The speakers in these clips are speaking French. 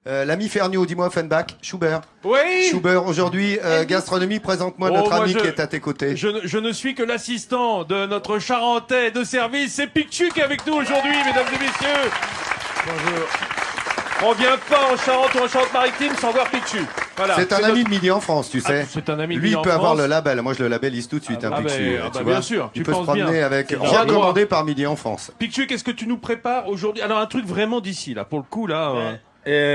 L'ami Ferniaud, dis-moi Offenbach, Schubert. Oui. Schubert, aujourd'hui, gastronomie, présente-moi notre moi, ami qui est à tes côtés. Je ne suis que l'assistant de notre Charentais de service. C'est Picchu qui est avec nous aujourd'hui, mesdames et messieurs. Bonjour. On vient pas en Charente ou en Charente-Maritime sans voir Picchu. Voilà. C'est un ami de Midi en France, tu sais. C'est un ami de Lui, Midi il en peut avoir France. le label. Moi, je le labellise tout de suite, Picchu. Tu vois. bien sûr, Il tu peut se penses promener bien. avec C'est recommandé par Midi en France. Picchu, qu'est-ce que tu nous prépares aujourd'hui? Alors, un truc vraiment d'ici, là, pour le coup, là.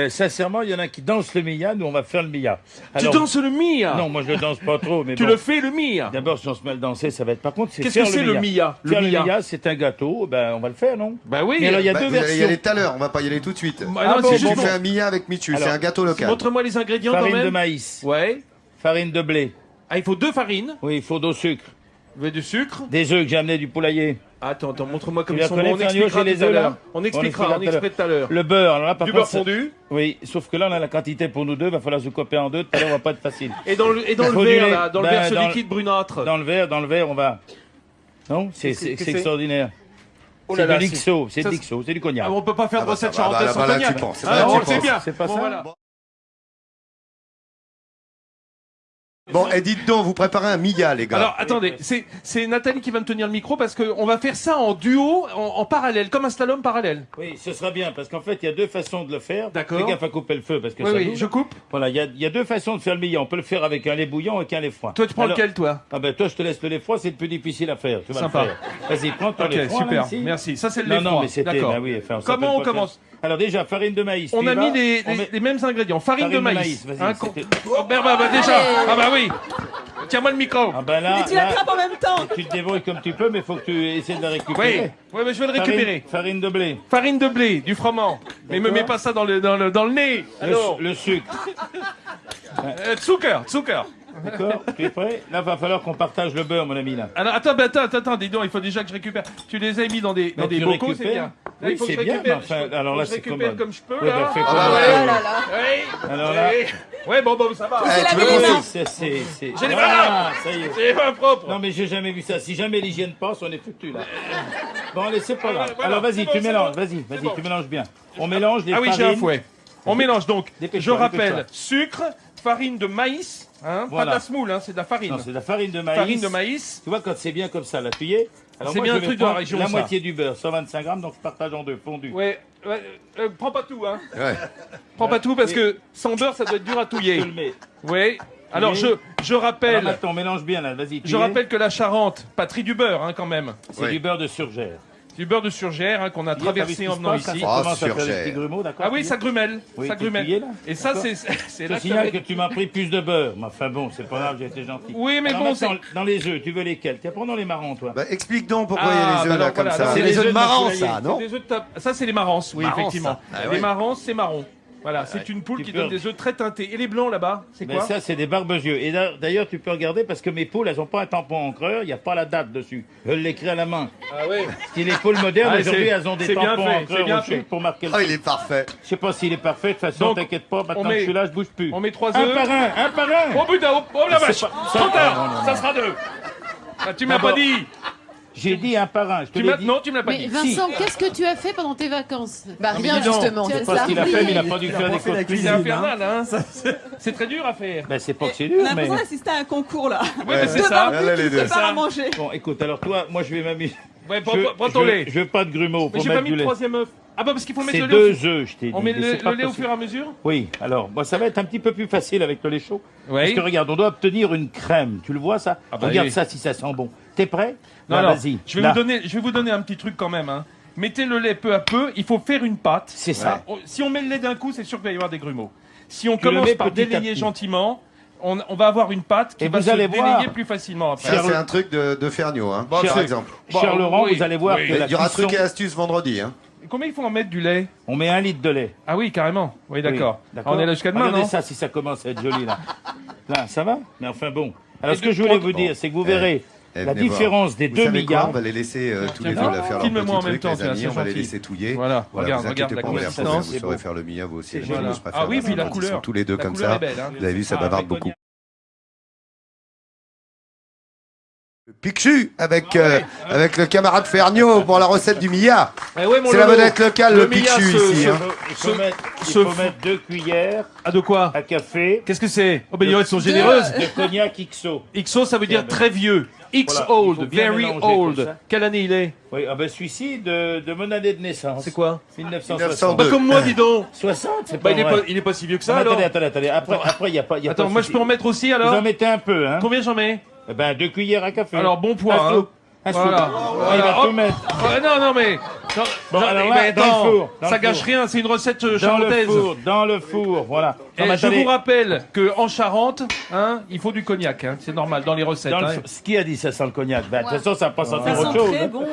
Sincèrement, il y en a qui dansent le Mia, nous on va faire le Mia. Tu danses le Mia? Non, moi je le danse pas trop, mais Tu bon. le fais le Mia? D'abord, si on se met à le danser, ça va être. Par contre, c'est Qu'est-ce que c'est le Mia? Faire le Mia, c'est un gâteau, ben on va le faire, non? Bah oui. Mais alors, il y a Bah, deux vous allez y versions. aller tout à l'heure, on va pas y aller tout de suite. Ah, non, c'est Tu juste fais un Mia avec Michu, c'est Alors, un gâteau local. Montre-moi les ingrédients quand Farine même. de maïs, Ouais. farine de blé. Ah, il faut 2 farines. Oui, il faut d'eau sucre. Il faut du sucre. Des œufs que j'ai amenés du poulailler. Attends, montre-moi comme Tu ils la sont connais, bons. On Fernio, expliquera j'ai les tout à œufs, là l'heure. On expliquera tout à l'heure. Le beurre, alors là, par Du contre, beurre fondu. Oui, sauf que là, on a la quantité pour nous deux, va falloir se couper en deux, tout à l'heure, on va pas être facile. Et dans le Faut verre, du là, lait. dans le Ben, verre, ce dans- liquide brunâtre. Dans le verre, on va. Non, c'est Qu'est-ce que c'est extraordinaire. Oh là C'est là, de l'XO, c'est ça, de l'XO, c'est du cognac. Ah, on peut pas faire de bah, recette ça va, charentaise sans bah, là, cognac. tu penses, Ah, là, on tu le sait penses. bien. C'est pas Bon, ça voilà. Bon, et dites donc, vous préparez un Mia, les gars. Alors, attendez, c'est Nathalie qui va me tenir le micro parce qu'on va faire ça en duo, en parallèle, comme un slalom parallèle. Oui, ce sera bien, parce qu'en fait, il y a deux façons de le faire. D'accord. Fais gaffe à couper le feu, parce que Oui, ça oui, bouge. je coupe. Voilà, il y a deux façons de faire le Mia. On peut le faire avec un lait bouillant et un lait froid. Toi, tu prends Alors- lequel, toi? Ah ben, toi, je te laisse le lait froid, c'est le plus difficile à faire. Tu vas Sympa. le faire. Vas-y, prends ton Ok, lait froid, là, super, ici. merci. Ça, c'est le Non, lait non, froid. mais c'était, D'accord. bah oui, enfin, on Comment s'appelle on pas faire. commence? Alors déjà, farine de maïs. On tu y a vas mis On met- les mêmes ingrédients. Farine de maïs. vas-y, Hein, c'était- Oh, bah, déjà. Ah bah oui. Tiens-moi le micro. Ah ben là, Mais tu là, l'attrapes en même temps. tu te débrouilles comme tu peux, mais il faut que tu essaies de la récupérer. Oui. Oui, mais je vais le récupérer. Farine de blé. Farine de blé, du froment. Mais me mets pas ça dans le nez. Alors, Le sucre. Zucker. D'accord. Tu es prêt? Là, va falloir qu'on partage le beurre, mon ami, là. Alors, attends, dis donc, il faut déjà que je récupère. Tu les as mis dans des tu bocaux, c'est récupères. bien. Là, Oui, il faut que c'est je bien, récupère. mais enfin, Je- alors faut là, que je c'est récupère commode. comme je peux, Ouais, là. bah, fais Ah bah commode. ouais. Oh là là. Oui. Alors là- Oui. Ouais, bon, ça va. Eh, tu laver veux les qu'on mains. se- C'est. J'ai les Ah, ça y est. C'est pas propre. Non, mais j'ai jamais vu ça. Si jamais l'hygiène passe, on est foutu, là. Bon, allez, c'est pas grave. Voilà, Alors, vas-y, c'est bon, tu c'est mélanges. bon. Vas-y, bon. tu mélanges bien. On mélange les Ah oui, farines. j'ai un fouet. On mélange donc, Dépêche-toi, je rappelle, dépêche-toi. sucre, farine de maïs, hein, Voilà. pas de la semoule, hein, c'est de la farine. Non, c'est de la farine de maïs. Farine de maïs. Tu vois, quand c'est bien comme ça, là, tu y es. Alors, C'est moi, bien je un vais truc de la prendre région, La ça. moitié du beurre, 125 grammes, donc je partage en deux, fondu. Ouais, prends pas tout, hein. Ouais. Prends pas tout parce Oui. que sans beurre, ça doit être dur à Je te touiller. le mets. Ouais. Alors, Oui. je Alors, rappelle, maintenant, on mélange bien, là, vas-y. tu je y es. rappelle que la Charente, patrie du beurre, hein, quand même. C'est Oui. du beurre de surgère. Du beurre de surgère, hein, qu'on a Tu y es, t'as vu traversé ce qui en se venant passe, là, ici. Ça Ah, commence à faire des surgère. petits grumeaux, d'accord? Ah oui, ça grumelle. Oui, ça t'es grumelle. plié, là Et ça, D'accord. c'est Je là te signale ça que va- tu m'as pris plus de beurre. Mais enfin bon, c'est pas grave, j'ai été gentil. Oui, mais Alors bon, maintenant, dans les œufs, tu veux lesquels? Tiens, prends les marrons, toi. Bah, explique donc pourquoi il y Ah, a les œufs bah là alors, comme voilà, ça. là, C'est c'est les les œufs de œufs de marrant, poulailler. ça, non? C'est des œufs de ça, c'est les marances, oui, Marrance, effectivement. ça. Ah Les ouais. marances, c'est marron. Voilà, c'est une poule Tu qui peux- donne des œufs très teintés. Et les blancs là-bas, c'est Mais quoi? ça, c'est des barbezieux. Et d'ailleurs, tu peux regarder parce que mes poules, elles n'ont pas un tampon encreur, il n'y a pas la date dessus. Je l'écris à la main. Ah ouais. Si les poules modernes, Ah, aujourd'hui, c'est- elles ont des c'est bien tampons fait, c'est encreur bien au-dessus fait. pour marquer le Oh, il est parfait. Je sais pas s'il est parfait, de toute façon, Donc, t'inquiète pas, maintenant met- que je suis là, je bouge plus. On met 3 Un œufs. par un par un. Oh putain, oh la C'est vache. pas- Trop non, tard, non, ça non. sera 2. Ah, tu m'as D'abord, pas dit. J'ai dit un par un, je te l'ai dit. Non, tu me l'as pas Mais dit. Vincent, qu'est-ce que tu as fait pendant tes vacances? Bah rien dis donc, justement, tu c'est as Parce ça. qu'il a fait, mais il n'a pas dû faire des côtes C'est cuisine. infernal, hein. C'est très dur à faire. Ben, c'est pas que c'est On dur, a mais... l'impression d'assister à un concours là. Ouais, mais c'est Devant ça. Là, les qui deux. prépare Ça. à manger. Bon, écoute, alors toi, moi, je vais m'amuser. Ouais, prends ton lait. Je veux pas de grumeaux, Mais faut j'ai pas mettre mis du le lait. troisième œuf. Ah bah parce qu'il faut mettre C'est le lait. deux œufs, je t'ai dit. On met mais c'est pas le lait au possible. fur et à mesure. Oui, alors, bon, ça va être un petit peu plus facile avec le lait chaud. Oui. Parce que regarde, on doit obtenir une crème. Tu le vois, ça? Ah bah Regarde oui. ça, si ça sent bon. T'es prêt? Non, Là, non. vas-y. Je Là. vais vous donner un petit truc quand même. Hein. Mettez le lait peu à peu. Il faut faire une pâte. C'est ça. Si on met le lait d'un coup, c'est sûr qu'il va y avoir des grumeaux. Si on Tu le commence mets par petit à délayer petit. gentiment, on va avoir une pâte qui Et va vous se allez délayer voir. plus facilement après. Ça, c'est un truc de Ferniaud, hein, Bon, par c'est- exemple. Cher Laurent, oui, vous allez voir oui. que la Il y aura cuisson- truc et astuce vendredi, hein. Combien il faut en mettre du lait? On met 1 litre de lait. Ah oui, carrément. Oui, d'accord. Oui, On est là jusqu'à demain, Regardez non? ça, si ça commence à être joli, là. Là, ça va? Mais enfin, bon. Alors, Et ce de que je voulais prendre- vous dire, c'est que vous verrez Eh, la venez voir. différence des Vous deux savez quoi, milliards. on va les laisser tous les deux Tiens, là faire leur filme-moi petit en même truc, temps, les tiens, amis, c'est on va les gentil. laisser touiller. Voilà, regarde, vous inquiétez la pas, on va les consistance, vous c'est saurez beau. faire le mien, vous aussi. C'est les joli. amis, je préfère Ah oui, la puis la maman, ils couleur. sont tous les deux La comme couleur ça. est belle, hein. Vous avez vu, ça Ah, bavarde avec beaucoup. cognac. Pichu avec le camarade Ferniaud pour la recette du Mia. Eh ouais, mon C'est la Lolo. vedette locale, le Mia Pichu ici. Hein. Il faut ce- mettre 2 cuillères Ah, de quoi? à café Qu'est-ce que c'est? Oh, ben, elles sont généreuses. de cognac XO. XO, ça veut dire très vieux. X Voilà, il faut old, bien very mélanger comme old. ça. Quelle année il est? Oui, ah ben celui-ci de mon année de naissance. C'est quoi? 1960. Bah, comme moi, dis donc. 60, c'est Bah, pas il est vrai. pas, il est pas si vieux que ça, Ah, mais alors. attendez. Après, il n'y a pas. Y a Attends, pas moi, de je peux en mettre aussi, Vous alors? en mettez un peu, hein. Combien j'en mets? Eh ben, 2 cuillères à café. Alors, bon poids, Un hein. scoop. Un scoop. Voilà. Ah, il va Hop. tout mettre. Non, mais. Non, Bon, non, alors mais là, dans le attends, four, dans ça le gâche four. rien, c'est une recette Dans le charentaise. four, voilà. Et Non, mais je attendez, vous rappelle qu'en Charente, hein, il faut du cognac, hein, c'est normal dans les recettes. dans le hein. four- ce qui a dit ça sent le cognac. Ben, de toute façon, ça va pas sentir Ça autre sent chose. très hein. bon.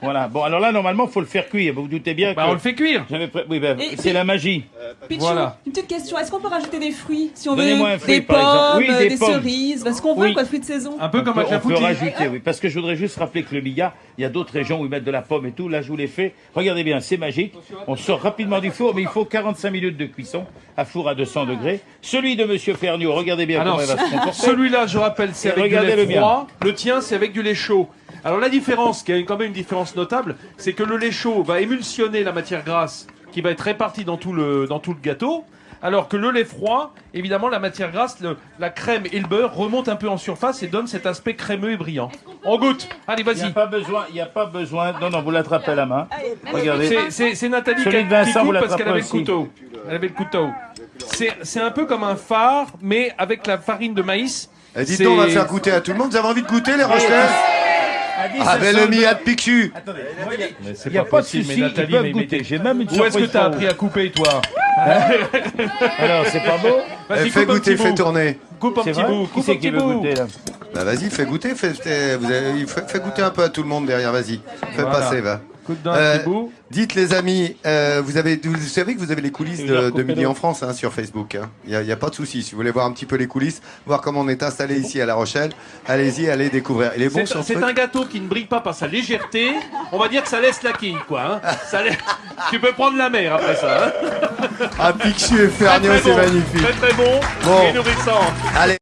Voilà. Bon, alors là, normalement, il faut le faire cuire. Vous vous doutez bien Bah, que. on le fait cuire. Oui, ben, Et c'est puis- la magie. Pichou, Voilà. une petite question. Est-ce qu'on peut rajouter des fruits si on veut Donnez-moi un fruit, des par exemple. pommes, Oui, des des pommes. cerises, parce qu'on veut Oui. quoi, fruits de saison. Un peu comme un On peut clafoutis. rajouter, oui. Parce que je voudrais juste rappeler que le Mia, il y a d'autres régions où ils mettent de la pomme et tout. Là, je vous l'ai fait. Regardez bien, c'est magique. On sort rapidement du four, mais il faut 45 minutes de cuisson à four à 200 degrés. Celui de Monsieur Ferniaud, regardez bien Alors, comment il va se comporter. celui-là, je rappelle, c'est Et avec du regardez lait le mien. froid. Le tien, c'est avec du lait chaud. Alors la différence, qui a quand même une différence notable, c'est que le lait chaud va émulsionner la matière grasse qui va être répartie dans tout le gâteau, alors que le lait froid, évidemment, la matière grasse, la crème et le beurre remontent un peu en surface et donnent cet aspect crémeux et brillant. On goûte. Allez, Il n'y a vas-y. pas besoin. Non, vous l'attrapez à la main. Regardez. C'est Nathalie Celui qui de Vincent, coupe vous parce qu'elle avait le l'attrapez aussi. couteau. Elle avait le couteau. C'est un peu comme un phare, mais avec la farine de maïs. Eh, dites C'est- donc, on va faire goûter à tout le monde. Vous avez envie de goûter, les Rochelais? Ah, ben le Mia de Pichu. Attendez, C'est il n'y a pas de souci, ils peuvent goûter. J'ai même une Où est-ce que surprise t'as pour appris vous. à couper, toi? Alors, c'est pas beau? Vas-y, Fais coupe un goûter, petit fais bout. tourner. Coupe un C'est petit vrai? bout. Qui Coupe c'est un qui petit veut bout. goûter, là? Bah vas-y, fais goûter. Fais goûter un peu à tout le monde derrière, vas-y. Fais Voilà. passer, va. Coupe d'un Euh, petit bout. Dites les amis, vous savez que vous avez les coulisses Tu veux leur de couper Midi l'eau en France hein, sur Facebook. Il n'y a pas de souci. Si vous voulez voir un petit peu les coulisses, voir comment on est installé ici à La Rochelle, allez-y, allez découvrir. Il est bon son C'est truc. un gâteau qui ne brille pas par sa légèreté. On va dire que ça laisse la quille, quoi. Hein. Tu peux prendre la mer après ça. Hein. Ah, Pichu et Ferniaud, Très, très c'est bon. magnifique. Très très bon Bon. et nourrissant. Allez.